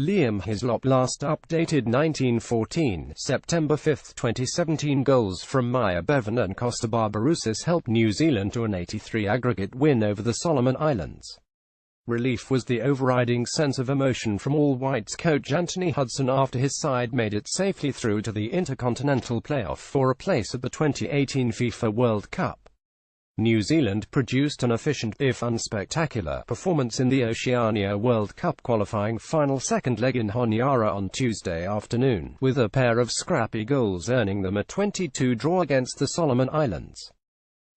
Liam Hislop last updated 1914, September 5, 2017 goals from Myer, Bevan and Kosta Barbarouses helped New Zealand to an 83 aggregate win over the Solomon Islands. Relief was the overriding sense of emotion from All Whites coach Anthony Hudson after his side made it safely through to the intercontinental playoff for a place at the 2018 FIFA World Cup. New Zealand produced an efficient, if unspectacular, performance in the Oceania World Cup qualifying final second leg in Honiara on Tuesday afternoon, with a pair of scrappy goals earning them a 22 draw against the Solomon Islands.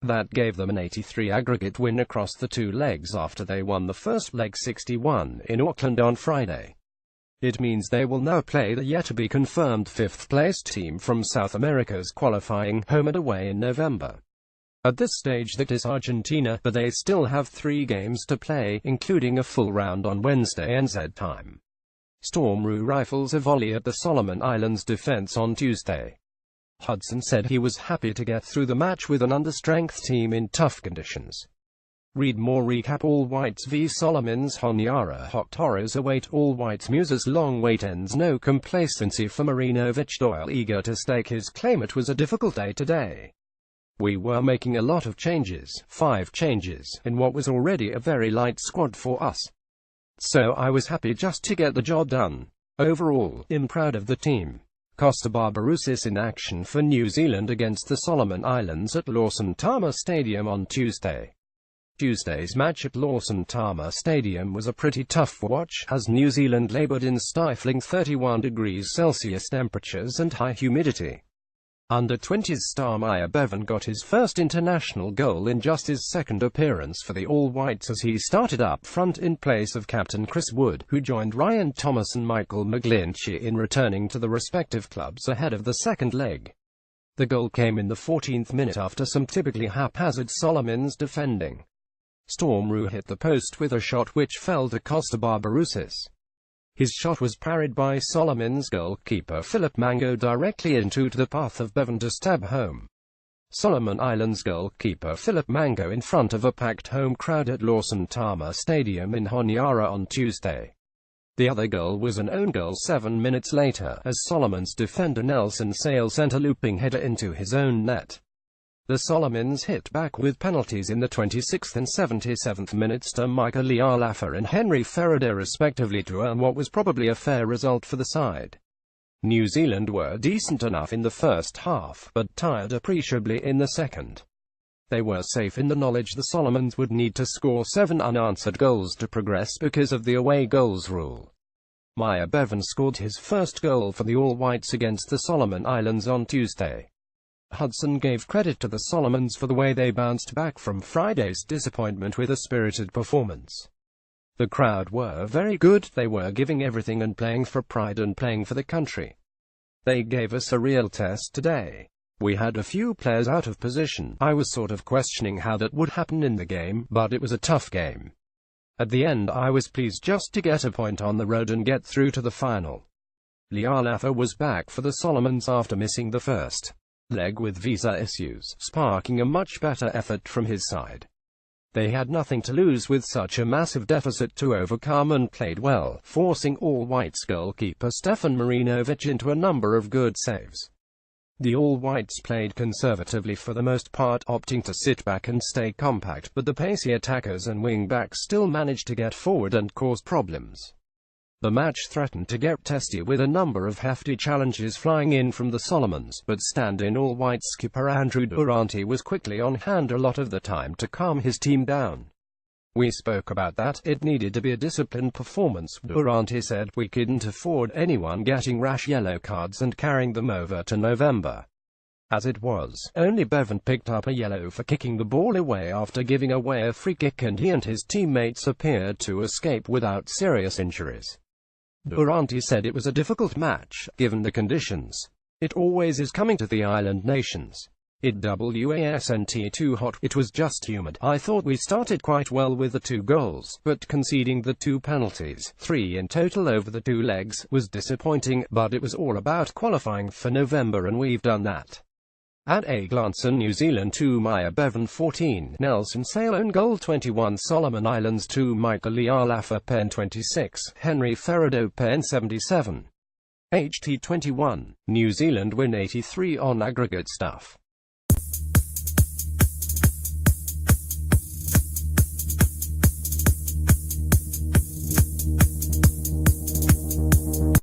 That gave them an 83 aggregate win across the two legs after they won the first leg 61 in Auckland on Friday. It means they will now play the yet-to-be-confirmed fifth-placed team from South America's qualifying home and away in November. At this stage that is Argentina, but they still have 3 games to play, including a full round on Wednesday NZ time. Storm Roux rifles a volley at the Solomon Islands defense on Tuesday. Hudson said he was happy to get through the match with an understrength team in tough conditions. Read more recap. All Whites v Solomons. Honiara Hot Toros await All Whites. Muses long wait ends. No complacency for Marinovic. Doyle eager to stake his claim. It was a difficult day today. We were making a lot of changes, 5 changes, in what was already a very light squad for us. So I was happy just to get the job done. Overall, I'm proud of the team. Kosta Barbarouses in action for New Zealand against the Solomon Islands at Lawson Tama Stadium on Tuesday. Tuesday's match at Lawson Tama Stadium was a pretty tough watch, as New Zealand laboured in stifling 31 degrees Celsius temperatures and high humidity. Under-20s star Myer Bevan got his first international goal in just his second appearance for the All Whites as he started up front in place of captain Chris Wood, who joined Ryan Thomas and Michael McGlinchey in returning to the respective clubs ahead of the second leg. The goal came in the 14th minute after some typically haphazard Solomons defending. Storm Roux hit the post with a shot which fell to Kosta Barbarouses. His shot was parried by Solomon's goalkeeper Philip Mango directly into the path of Bevan to stab home. Solomon Islands goalkeeper Philip Mango in front of a packed home crowd at Lawson Tama Stadium in Honiara on Tuesday. The other goal was an own goal 7 minutes later, as Solomon's defender Nelson Sale sent a looping header into his own net. The Solomons hit back with penalties in the 26th and 77th minutes to Micah Lialafa and Henry Faraday respectively to earn what was probably a fair result for the side. New Zealand were decent enough in the first half, but tired appreciably in the second. They were safe in the knowledge the Solomons would need to score 7 unanswered goals to progress because of the away goals rule. Myer Bevan scored his first goal for the All Whites against the Solomon Islands on Tuesday. Hudson gave credit to the Solomons for the way they bounced back from Friday's disappointment with a spirited performance. The crowd were very good, they were giving everything and playing for pride and playing for the country. They gave us a real test today. We had a few players out of position. I was sort of questioning how that would happen in the game, but it was a tough game. At the end I was pleased just to get a point on the road and get through to the final. Lialafa was back for the Solomons after missing the first leg with visa issues, sparking a much better effort from his side. They had nothing to lose with such a massive deficit to overcome and played well, forcing All Whites goalkeeper Stefan Marinovic into a number of good saves. The All Whites played conservatively for the most part, opting to sit back and stay compact, but the pacey attackers and wing-backs still managed to get forward and cause problems. The match threatened to get testy with a number of hefty challenges flying in from the Solomons, but stand-in All Whites skipper Andrew Durante was quickly on hand a lot of the time to calm his team down. We spoke about that, it needed to be a disciplined performance, Durante said. We couldn't afford anyone getting rash yellow cards and carrying them over to November. As it was, only Bevan picked up a yellow for kicking the ball away after giving away a free kick, and he and his teammates appeared to escape without serious injuries. Durante said it was a difficult match, given the conditions. It always is coming to the island nations. It wasn't too hot, it was just humid. I thought we started quite well with the 2 goals, but conceding the 2 penalties, 3 in total over the 2 legs, was disappointing, but it was all about qualifying for November and we've done that. At a glance, New Zealand 2, Myer Bevan 14, Nelson Sale own goal 21, Solomon Islands 2, Michael Lialafa pen 26, Henry Ferrado pen 77. HT 21, New Zealand win 83 on aggregate stuff.